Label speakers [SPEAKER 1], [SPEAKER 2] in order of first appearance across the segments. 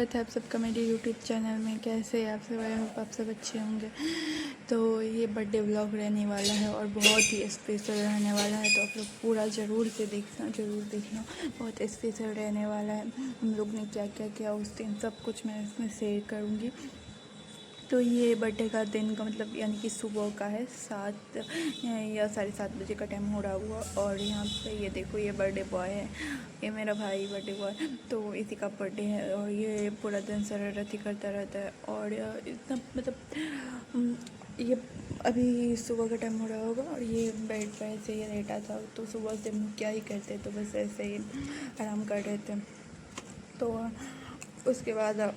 [SPEAKER 1] स्वागत है आप सबका मेरे यूट्यूब चैनल में। कैसे आप सब? आई होप आप सब अच्छे होंगे। तो ये बर्थडे व्लॉग रहने वाला है और बहुत ही स्पेशल रहने वाला है, तो आप लोग पूरा ज़रूर देखना। बहुत स्पेशल रहने वाला है। हम लोग ने क्या क्या किया उस दिन सब कुछ मैं इसमें शेयर करूँगी। तो ये बर्थडे का दिन का मतलब यानी कि सुबह का है 7 या 7:30 बजे का टाइम हो रहा हुआ। और यहाँ पे ये देखो, ये बर्थडे बॉय है, ये मेरा भाई बर्थडे बॉय, तो इसी का बर्थडे है। और ये पूरा दिन शरारती करता रहता है और इतना मतलब ये अभी सुबह का टाइम हो रहा होगा और ये बेड पर ऐसे ही लेटा था। तो सुबह से हम क्या ही करते, तो बस ऐसे ही आराम कर रहे थे। तो उसके बाद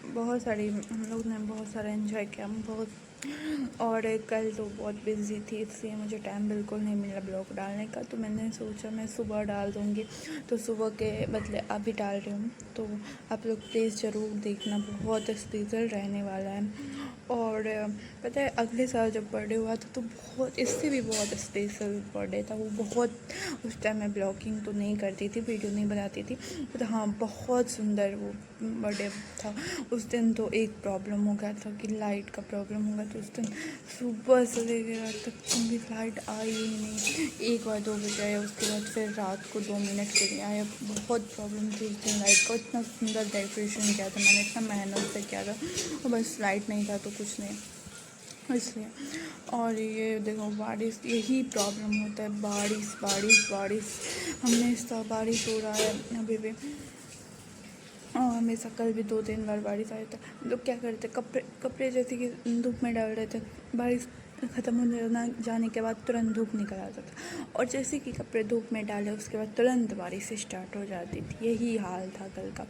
[SPEAKER 1] बहुत सारी हम लोग ने बहुत सारा एंजॉय किया बहुत। और कल तो बहुत बिजी थी, इसलिए मुझे टाइम बिल्कुल नहीं मिला ब्लॉग डालने का। तो मैंने सोचा मैं सुबह डाल दूँगी, तो सुबह के बदले अभी डाल रही हूँ। तो आप लोग प्लीज़ ज़रूर देखना, बहुत स्पेशल रहने वाला है। और पता है अगले साल जब बर्थडे हुआ था तो बहुत इससे भी बहुत स्पेशल बर्थडे था वो। बहुत उस टाइम मैं ब्लॉगिंग तो नहीं करती थी, वीडियो नहीं बनाती थी, तो हाँ बहुत सुंदर वो बर्थडे था। उस दिन तो एक प्रॉब्लम हो गया था कि लाइट का प्रॉब्लम हो गया, तो उस दिन सुबह से लेकर रात तक कभी लाइट आई ही नहीं। एक बार 2 बजे आया, उसके बाद फिर रात को 2 मिनट के लिए आया। बहुत प्रॉब्लम थी उस दिन लाइट का। इतना सुंदर डेकोरेशन किया था मैंने, इतना मेहनत से किया था, और बस लाइट नहीं था तो कुछ नहीं, इसलिए। और ये देखो बारिश, यही प्रॉब्लम होता है, बारिश बारिश बारिश, हमेशा बारिश हो रहा है अभी भी। हमेशा कल भी 2-3 बार बारिश आया था। लोग क्या करते, कपड़े जैसे कि धूप में डाल रहे थे, बारिश ख़त्म होने जाने के बाद तुरंत धूप निकल आता था, और जैसे कि कपड़े धूप में डाले उसके बाद तुरंत बारिश स्टार्ट हो जाती थी। यही हाल था कल का।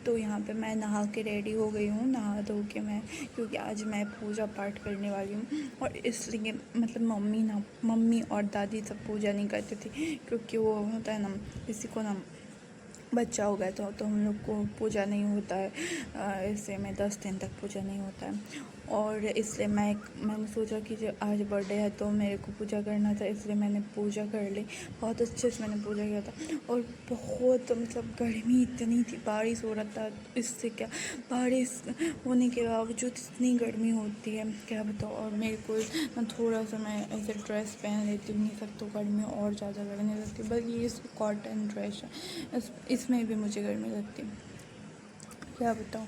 [SPEAKER 1] तो यहाँ पे मैं नहा के रेडी हो गई हूँ, नहा धो के मैं, क्योंकि आज मैं पूजा पाठ करने वाली हूँ। और इसलिए मतलब मम्मी और दादी सब पूजा नहीं करती थी, क्योंकि वो होता है ना, किसी को ना बच्चा हो गया तो हम लोग को पूजा नहीं होता है, इससे में 10 दिन तक पूजा नहीं होता है। और इसलिए मैंने सोचा कि जो आज बर्थडे है तो मेरे को पूजा करना था, इसलिए मैंने पूजा कर ली। बहुत अच्छे से मैंने पूजा किया था। और बहुत मतलब गर्मी इतनी थी, बारिश हो रहा था, इससे क्या, बारिश होने के बावजूद इतनी गर्मी होती है क्या बताओ। और मेरे को ना थोड़ा सा मैं ऐसे ड्रेस पहन लेती हूँ, नहीं सब तो गर्मी और ज़्यादा लगने लगती है। बस ये कॉटन ड्रेस है, इसमें भी मुझे गर्मी लगती है, क्या बताऊँ,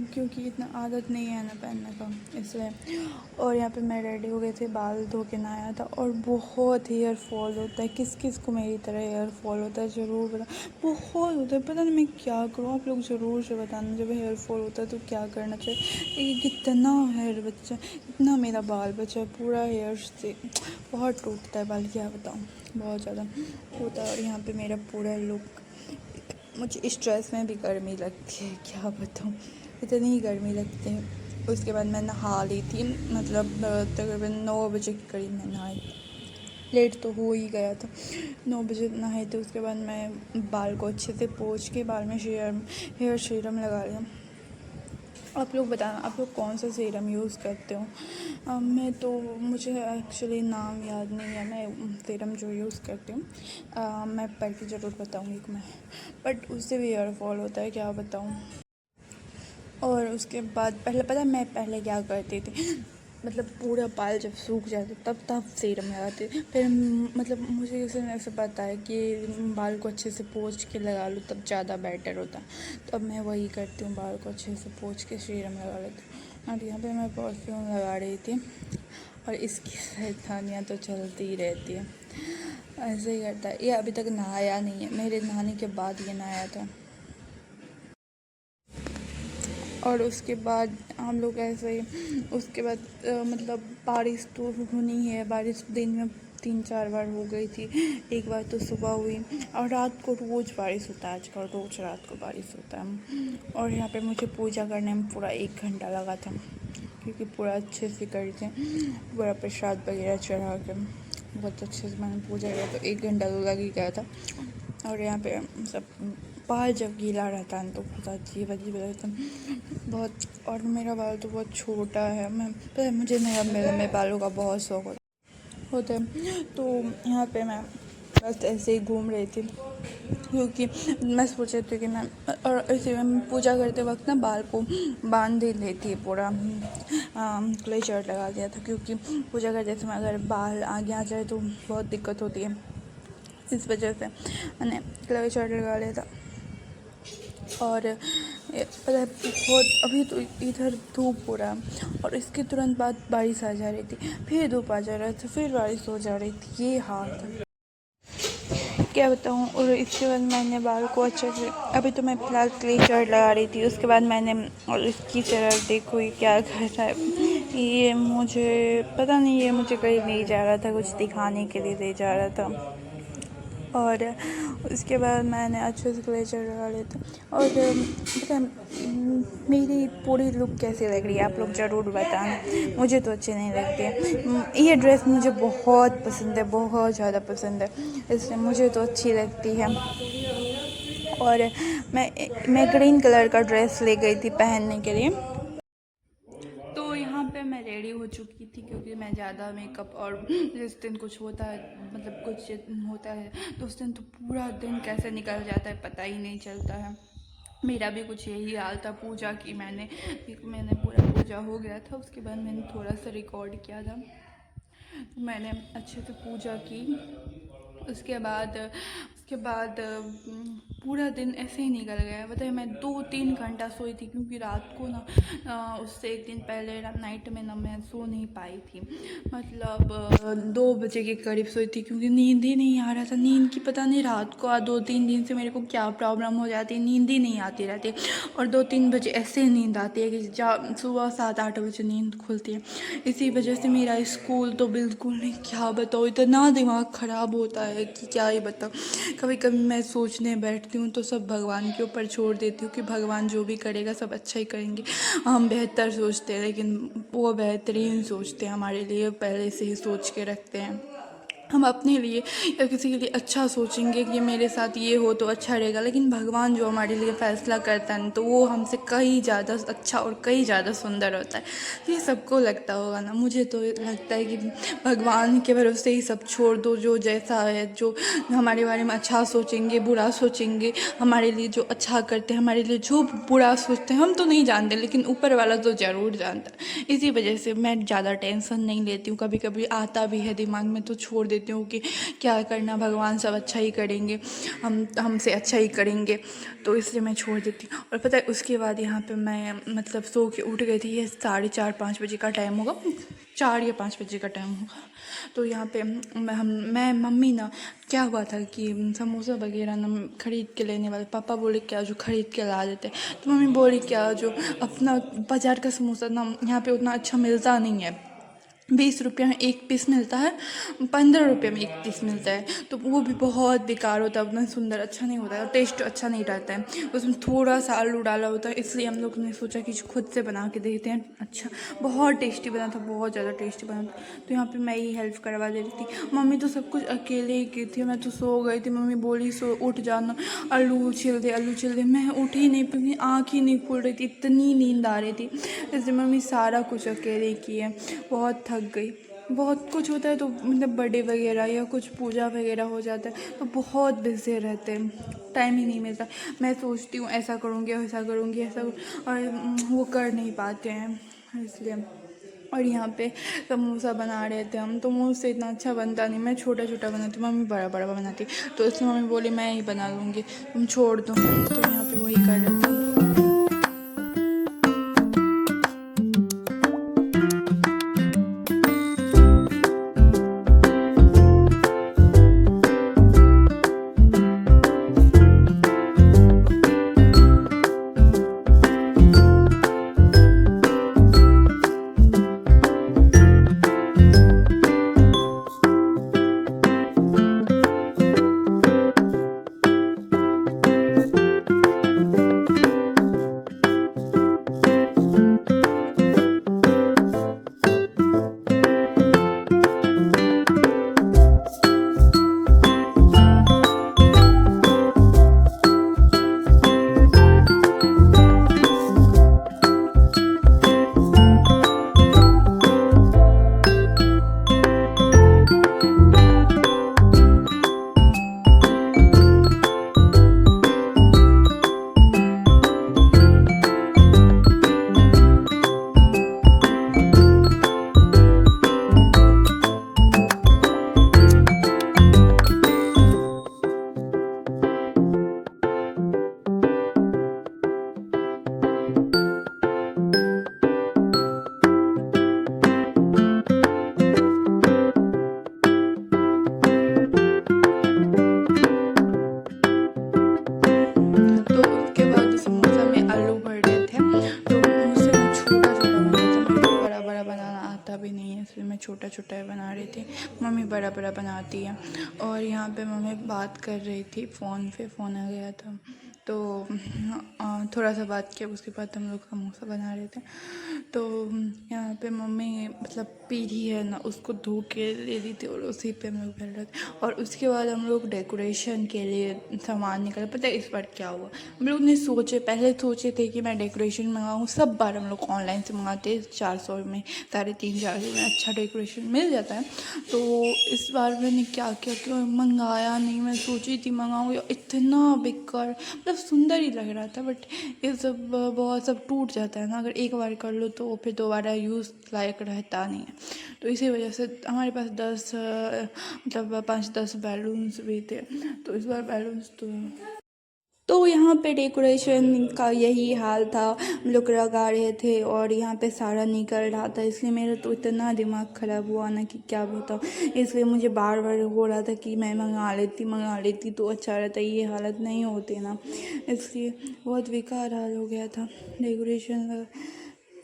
[SPEAKER 1] क्योंकि इतना आदत नहीं है ना पहनने का, इसलिए। और यहाँ पे मैं रेडी हो गई थी, बाल धो के नहाया था। और बहुत हेयर फॉल होता है, किस किस को मेरी तरह हेयर फॉल होता है ज़रूर बता, बहुत होता है, पता नहीं मैं क्या करूँ। आप लोग ज़रूर से बताना जब हेयर फॉल होता है तो क्या करना चाहिए। ये कितना हेयर बच्चा, इतना मेरा बाल बचा पूरा हेयर से, बहुत टूटता है बाल, क्या बताऊँ, बहुत ज़्यादा होता है। और यहाँ पर मेरा पूरा लुक, मुझे स्ट्रेस में भी गर्मी लगती है, क्या बताऊँ, इतनी गर्मी लगती है। उसके बाद मैं नहा ली थी, मतलब तकरीबन 9 बजे के करीब मैं नहाई। लेट तो हो ही गया था, 9 बजे नहाए थे। उसके बाद मैं बाल को अच्छे से पोंछ के बाल में हेयर सीरम लगा लिया। आप लोग बताना आप लोग कौन सा सीरम यूज़ करते हो। मैं तो, मुझे एक्चुअली नाम याद नहीं है मैं सीरम जो यूज़ करती हूँ, मैं पढ़ के ज़रूर बताऊँगी मैं, बट उससे भी हेयर फॉल होता है, क्या बताऊँ। और उसके बाद मैं पहले क्या करती थी, मतलब पूरा बाल जब सूख जाते तब सीरम लगाती थी। फिर मतलब मुझे किसी ने ऐसे पता है कि बाल को अच्छे से पोंछ के लगा लूँ तब ज़्यादा बेटर होता है, तो अब मैं वही करती हूँ, बाल को अच्छे से पोंछ के सीरम लगा लेती हूँ। और यहाँ पे मैं परफ्यूम लगा रही थी, और इसकी शैतानियाँ तो चलती ही रहती है, ऐसे ही करता है ये। अभी तक नहाया नहीं है, मेरे नहाने के बाद ये नहाया था। और उसके बाद हम लोग ऐसे ही, उसके बाद मतलब बारिश तो होनी है, बारिश दिन में 3-4 बार हो गई थी। एक बार तो सुबह हुई, और रात को रोज़ बारिश होता है आजकल, रोज़ रात को बारिश होता है। और यहाँ पे मुझे पूजा करने में पूरा 1 घंटा लगा था, क्योंकि पूरा अच्छे से करी थी, पूरा प्रसाद वगैरह चढ़ा के बहुत अच्छे से मैंने पूजा किया, तो 1 घंटा तो लग ही गया था। और यहाँ पे सब बाल जब गीला रहता है तो बहुत अजीब अजीब लगता है बहुत। और मेरा बाल तो बहुत छोटा है, मैं पता है मुझे मेरे बालों का बहुत शौक होता है। तो यहाँ पे मैं बस ऐसे ही घूम रही थी, क्योंकि मैं सोच रही थी कि मैं, और ऐसे में पूजा करते वक्त ना बाल को बांध ही लेती है पूरा, क्लेचर लगा दिया था, क्योंकि पूजा करते समय अगर बाल आगे आ जाए तो बहुत दिक्कत होती है, इस वजह से मैंने क्लेचर लगा लिया था। और पता है बहुत, अभी तो इधर धूप हो रहा है और इसके तुरंत बाद बारिश आ जा रही थी, फिर धूप आ जा रहा था, फिर बारिश हो जा रही थी, ये हाल था, क्या बताऊँ। और इसके बाद मैंने बाल को अच्छे से, अभी तो मैं फ़िलहाल क्लेचर लगा रही थी, उसके बाद मैंने, और इसकी तरह देखो ये क्या कर रहा है, ये मुझे पता नहीं, ये मुझे कहीं ले जा रहा था, कुछ दिखाने के लिए ले जा रहा था। और उसके बाद मैंने अच्छे से क्लेचर लगा लिया था। और पता है मेरी पूरी लुक कैसी लग रही है, आप लोग ज़रूर बताना, मुझे तो अच्छी नहीं लगती है। ये ड्रेस मुझे बहुत पसंद है, बहुत ज़्यादा पसंद है, इसलिए मुझे तो अच्छी लगती है। और मैं ग्रीन कलर का ड्रेस ले गई थी पहनने के लिए। तो यहाँ पे मैं रेडी हो चुकी थी, क्योंकि मैं ज़्यादा मेकअप, और जिस दिन कुछ होता है, मतलब कुछ होता है तो उस दिन तो पूरा दिन कैसे निकल जाता है पता ही नहीं चलता है। मेरा भी कुछ यही हाल था। पूजा की मैंने पूरा पूजा हो गया था, उसके बाद मैंने थोड़ा सा रिकॉर्ड किया था, तो मैंने अच्छे से पूजा की। उसके बाद पूरा दिन ऐसे ही निकल गया। बताइए मैं 2-3 घंटा सोई थी, क्योंकि रात को ना उससे एक दिन पहले नाइट में ना मैं सो नहीं पाई थी, मतलब 2 बजे के करीब सोई थी, क्योंकि नींद ही नहीं आ रहा था। नींद की पता नहीं रात को 2-3 दिन से मेरे को क्या प्रॉब्लम हो जाती है, नींद ही नहीं आती रहती, और 2-3 बजे ऐसे नींद आती है कि सुबह 7-8 बजे नींद खुलती है। इसी वजह से मेरा स्कूल तो बिल्कुल नहीं, क्या बताओ, इतना दिमाग ख़राब होता है कि क्या ही बताओ। कभी कभी मैं सोचने बैठती हूँ तो सब भगवान के ऊपर छोड़ देती हूँ कि भगवान जो भी करेगा सब अच्छा ही करेंगे। हम बेहतर सोचते हैं, लेकिन वो बेहतरीन सोचते हैं हमारे लिए, पहले से ही सोच के रखते हैं। हम अपने लिए या किसी के लिए अच्छा सोचेंगे कि मेरे साथ ये हो तो अच्छा रहेगा, लेकिन भगवान जो हमारे लिए फ़ैसला करता है तो वो हमसे कहीं ज़्यादा अच्छा और कहीं ज़्यादा सुंदर होता है। ये सबको लगता होगा ना, मुझे तो लगता है कि भगवान के भरोसे ही सब छोड़ दो, जो जैसा है, जो हमारे बारे में अच्छा सोचेंगे बुरा सोचेंगे, हमारे लिए जो अच्छा करते हैं, हमारे लिए जो बुरा सोचते हैं, हम तो नहीं जानते, लेकिन ऊपर वाला तो ज़रूर जानता है। इसी वजह से मैं ज़्यादा टेंशन नहीं लेती हूँ। कभी कभी आता भी है दिमाग में तो छोड़ देती हूँ कि क्या करना, भगवान सब अच्छा ही करेंगे, हमसे अच्छा ही करेंगे, तो इसलिए मैं छोड़ देती हूँ। और पता है उसके बाद यहाँ पे मैं मतलब सो के उठ गई थी, ये 4:30-5 बजे का टाइम होगा, 4 या 5 बजे का टाइम होगा। तो यहाँ पे मैं मम्मी ना, क्या हुआ था कि समोसा वगैरह ना खरीद के लेने वाले, पापा बोले क्या जो खरीद के ला देते, तो मम्मी बोली क्या जो अपना बाज़ार का समोसा ना यहाँ पे उतना अच्छा मिलता नहीं है, 20 रुपये में एक पीस मिलता है, 15 रुपये में एक पीस मिलता है, तो वो भी बहुत बेकार होता है, उतना सुंदर अच्छा नहीं होता है, और टेस्ट अच्छा नहीं रहता है, उसमें थोड़ा सा आलू डाला होता है। इसलिए हम लोग ने सोचा कि खुद से बना के देखते हैं। अच्छा बहुत टेस्टी बना था, बहुत ज़्यादा टेस्टी बना था। तो यहाँ पे मैं ही हेल्प करवा दे रही थी, मम्मी तो सब कुछ अकेले ही की थी, मैं तो सो गई थी। मम्मी बोली सो उठ जाना, आलू छिल दे, आलू छिल दे, मैं उठी नहीं, क्योंकि आँख ही नहीं खुल रही थी, इतनी नींद आ रही थी। इसलिए मम्मी सारा कुछ अकेले की है, बहुत थक गई। बहुत कुछ होता है तो मतलब बर्थडे वगैरह या कुछ पूजा वगैरह हो जाता है तो बहुत बिज़ी रहते हैं, टाइम ही नहीं मिलता। मैं सोचती हूँ ऐसा करूँगी, ऐसा करूँगी, ऐसा और वो कर नहीं पाते हैं, इसलिए। और यहाँ पे समोसा बना रहे थे हम, तो मुझसे इतना अच्छा बनता नहीं, मैं छोटा छोटा बनाती, मम्मी बड़ा बड़ा बनाती, तो इसलिए मम्मी बोली मैं ही बना लूँगी, तुम छोड़ दो, तो यहाँ पे वही कर रहे थे। छोटा ही बना रही थी, मम्मी बड़ा बड़ा बनाती है। और यहाँ पे मम्मी बात कर रही थी फ़ोन पे, फ़ोन आ गया था तो थोड़ा सा बात किया, उसके बाद हम लोग समोसा बना रहे थे। तो यहाँ पे मम्मी मतलब पीढ़ी है ना, उसको धो के ले ली थी और उसी पे हम लोग बैठ रहे थे। और उसके बाद हम लोग डेकोरेशन के लिए सामान निकाले। पता है इस बार क्या हुआ, हम लोग ने पहले सोचे थे कि मैं डेकोरेशन मंगाऊँ। सब बार हम लोग ऑनलाइन से मंगाते 400 में, 350-400 में अच्छा डेकोरेशन मिल जाता है। तो इस बार मैंने क्या किया कि मंगाया नहीं। मैं सोची थी मंगाऊँ, इतना बेकार, मतलब सुंदर ही लग रहा था बट ये सब बहुत सब टूट जाता है ना, अगर एक बार कर लो तो फिर दोबारा यूज़ लायक रहता नहीं है। तो इसी वजह से हमारे पास 10 मतलब 5-10 बैलून्स भी थे। तो इस बार बैलून्स तो यहाँ पे डेकोरेशन का यही हाल था, हम लोग लगा रहे थे और यहाँ पे सारा निकल रहा था। इसलिए मेरा तो इतना दिमाग ख़राब हुआ ना कि क्या बताऊँ। इसलिए मुझे बार बार हो रहा था कि मैं मंगा लेती तो अच्छा रहता, ये हालत नहीं होती ना, इसलिए बहुत बेकार हाल हो गया था डेकोरेशन का।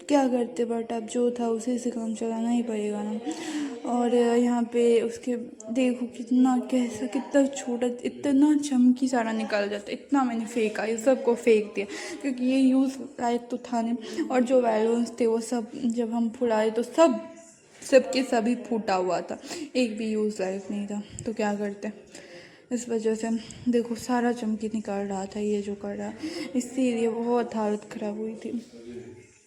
[SPEAKER 1] क्या करते, बट अब जो था उसी से काम चलाना ही पड़ेगा ना। और यहाँ पे उसके देखो कितना छोटा, इतना चमकी सारा निकल जाता, इतना मैंने फेंका, ये सबको फेंक दिया क्योंकि ये यूज़ लायक तो था नहीं। और जो बैलून्स थे वो सब जब हम फुलाए तो सबके सभी फूटा हुआ था, एक भी यूज़ लायक नहीं था। तो क्या करते, इस वजह से देखो सारा चमकी निकाल रहा था ये जो कर रहा, इसीलिए बहुत हालत ख़राब हुई थी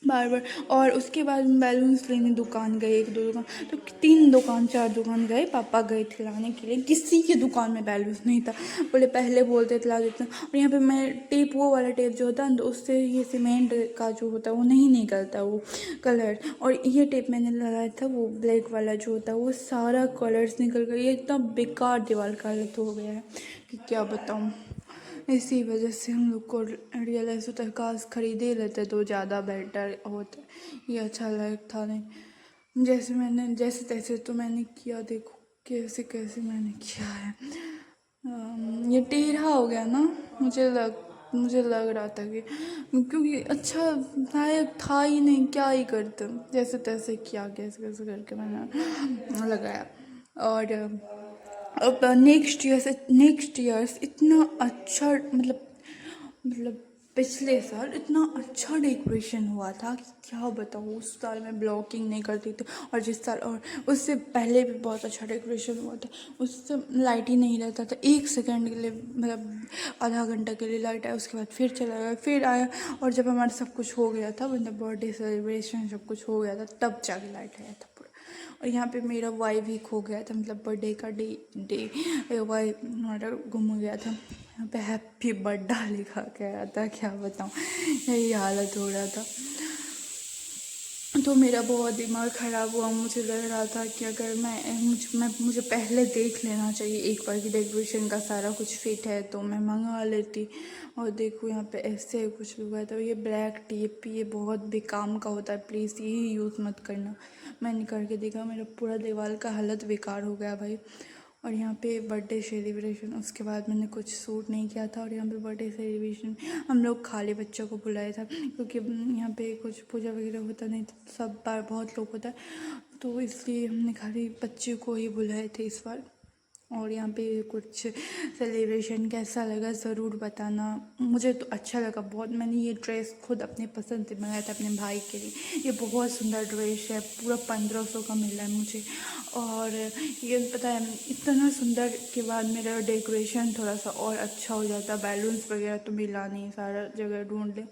[SPEAKER 1] बार बार। और उसके बाद बैलून्स लेने दुकान गए, 1-2 दुकान, तो 3 दुकान 4 दुकान गए, पापा गए थे लाने के लिए, किसी की दुकान में बैलून्स नहीं था। बोले पहले बोलते थे ला देते। और यहाँ पे मैं टेप, वो वाला टेप जो होता है तो उससे ये सीमेंट का जो होता है वो नहीं निकलता वो कलर। और ये टेप मैंने लगाया था वो ब्लैक वाला जो होता है, वो सारा कलर्स निकल गया। ये इतना बेकार दीवार का हालत हो गया है कि क्या बताऊँ। इसी वजह से हम लोग को रियलाइज़ होता है काश खरीद ही लेते तो ज़्यादा बेटर होता, ये अच्छा लायक था नहीं। जैसे तैसे तो मैंने किया, देखो कैसे कैसे मैंने किया है। ये टेढ़ा हो गया ना, मुझे लग रहा था कि क्योंकि अच्छा लायक था ही नहीं, क्या ही करते, जैसे तैसे किया, कैसे कैसे करके मैंने लगाया। और अब नेक्स्ट ईयर्स इतना अच्छा, मतलब पिछले साल इतना अच्छा डेकोरेशन हुआ था कि क्या बताऊँ। उस साल मैं ब्लॉगिंग नहीं करती थी, और जिस साल और उससे पहले भी बहुत अच्छा डेकोरेशन हुआ था। उससे लाइट ही नहीं रहता था, 1 सेकंड के लिए, मतलब आधा घंटा के लिए लाइट आया, उसके बाद फिर चला गया, फिर आया। और जब हमारा सब कुछ हो गया था, मतलब बर्थडे सेलिब्रेशन सब कुछ हो गया था, तब जाके लाइट आया था पूरा। और यहाँ पे मेरा वाई भी खो गया था, मतलब बर्थडे का डे वाई हमारा गुम हो गया था। यहाँ पे हैप्पी बर्थडे लिखा गया था, क्या बताऊँ, यही हालत हो रहा था। तो मेरा बहुत दिमाग ख़राब हुआ। मुझे लग रहा था कि अगर मुझे पहले देख लेना चाहिए एक बार कि डेकोरेशन का सारा कुछ फिट है तो मैं मंगा लेती। और देखो यहाँ पे ऐसे कुछ हुआ था। ये ब्लैक टेप ये बहुत बेकाम का होता है, प्लीज़ यही यूज़ मत करना। मैंने करके देखा, मेरा पूरा दीवार का हालत बेकार हो गया भाई। और यहाँ पे बर्थडे सेलिब्रेशन, उसके बाद मैंने कुछ सूट नहीं किया था। और यहाँ पे बर्थडे सेलिब्रेशन हम लोग खाली बच्चों को बुलाया था, क्योंकि यहाँ पे कुछ पूजा वगैरह होता नहीं था, सब बार बहुत लोग होता है, तो इसलिए हमने खाली बच्चे को ही बुलाए थे इस बार। और यहाँ पे कुछ सेलिब्रेशन कैसा लगा ज़रूर बताना। मुझे तो अच्छा लगा बहुत। मैंने ये ड्रेस खुद अपने पसंद से मंगाया था अपने भाई के लिए। ये बहुत सुंदर ड्रेस है, पूरा 1500 का मिला है मुझे। और ये पता है, इतना सुंदर के बाद मेरा डेकोरेशन थोड़ा सा और अच्छा हो जाता। बैलून्स वगैरह तो मिला नहीं, सारा जगह ढूंढ ले,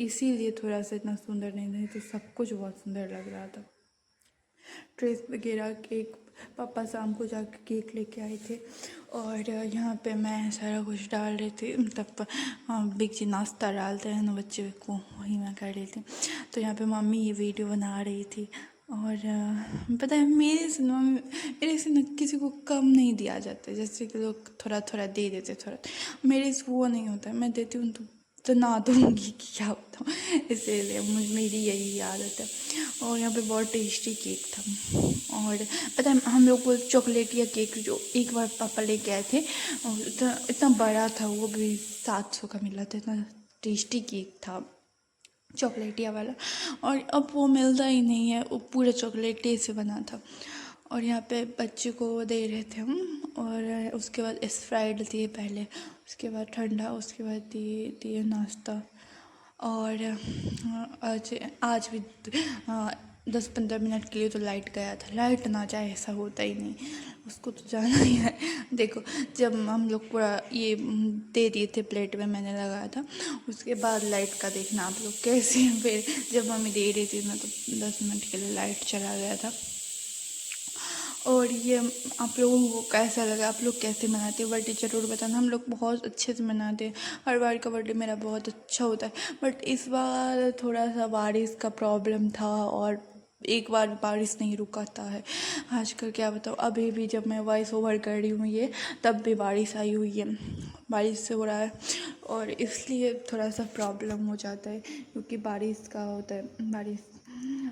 [SPEAKER 1] इसीलिए थोड़ा सा इतना सुंदर नहीं तो सब कुछ बहुत सुंदर लग रहा था। ड्रेस वगैरह, केक, पापा शाम को जाके केक लेके आए थे। और यहाँ पे मैं सारा कुछ डाल रही थी, मतलब बिग जी नाश्ता डालते हैं ना बच्चे को, वही मैं कर रही थी। तो यहाँ पे मम्मी ये वीडियो बना रही थी। और पता है मेरे से ना किसी को कम नहीं दिया जाता, जैसे कि लोग थोड़ा थोड़ा दे देते, थोड़ा मेरे से वो नहीं होता है। मैं देती हूँ तो ना दूँगी कि क्या बताऊँ, इसीलिए मेरी यही आदत है। और यहाँ पे बहुत टेस्टी केक था। और पता है हम लोग को चॉकलेट या केक जो एक बार पापा लेके आए थे, और इतना बड़ा था, वो भी 700 का मिला था, इतना टेस्टी केक था। चॉकलेटिया वाला, और अब वो मिलता ही नहीं है, वो पूरा चॉकलेटी से बना था। और यहाँ पे बच्चे को दे रहे थे हम, और उसके बाद स्प्राइट दिए पहले, उसके बाद ठंडा, उसके बाद दिए नाश्ता। और आज आज भी 10-15 मिनट के लिए तो लाइट गया था। लाइट ना जाए ऐसा होता ही नहीं, उसको तो जाना ही है। देखो, जब हम लोग पूरा ये दे दिए थे प्लेट में, मैंने लगाया था, उसके बाद लाइट का देखना आप लोग कैसे हैं। फिर जब मम्मी दे रही थी ना, तो 10 मिनट के लिए लाइट चला गया था। और ये आप लोगों को कैसा लगा, आप लोग कैसे मनाते हैं बर्थडे ज़रूर बताना। हम लोग बहुत अच्छे से मनाते हैं, हर बार का बर्थडे मेरा बहुत अच्छा होता है। बट इस बार थोड़ा सा बारिश का प्रॉब्लम था, और एक बार बारिश नहीं रुकाता है। आजकल क्या बताऊँ, अभी भी जब मैं वॉइस ओवर कर रही हूँ ये, तब भी बारिश आई हुई है, बारिश से हो रहा है, और इसलिए थोड़ा सा प्रॉब्लम हो जाता है, क्योंकि बारिश का होता है, बारिश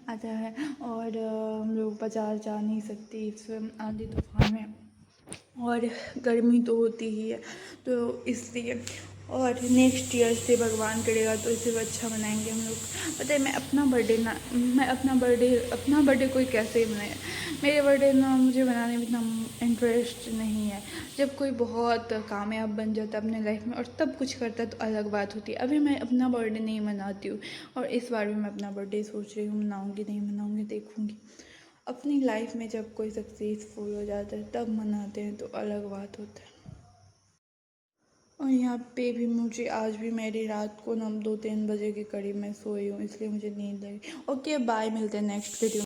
[SPEAKER 1] आता है, और हम लोग बाज़ार जा नहीं सकते इस आंधी तूफान में, और गर्मी तो होती ही है, तो इसलिए। और नेक्स्ट ईयर से भगवान करेगा तो इसे अच्छा मनाएंगे हम लोग। पता है, मैं अपना बर्थडे कोई कैसे ही मनाए। मेरे बर्थडे ना, मुझे बनाने में इतना इंटरेस्ट नहीं है। जब कोई बहुत कामयाब बन जाता है अपने लाइफ में और तब कुछ करता है तो अलग बात होती है। अभी मैं अपना बर्थडे नहीं मनाती हूँ, और इस बार भी मैं अपना बर्थडे सोच रही हूँ, मनाऊँगी नहीं मनाऊँगी देखूँगी। अपनी लाइफ में जब कोई सक्सेसफुल हो जाता है तब मनाते हैं तो अलग बात होता है। और यहाँ पे भी मुझे आज भी, मेरी रात को ना 2-3 बजे के करीब मैं सोई हूँ, इसलिए मुझे नींद लगी। ओके, बाय, मिलते हैं नेक्स्ट वीडियो।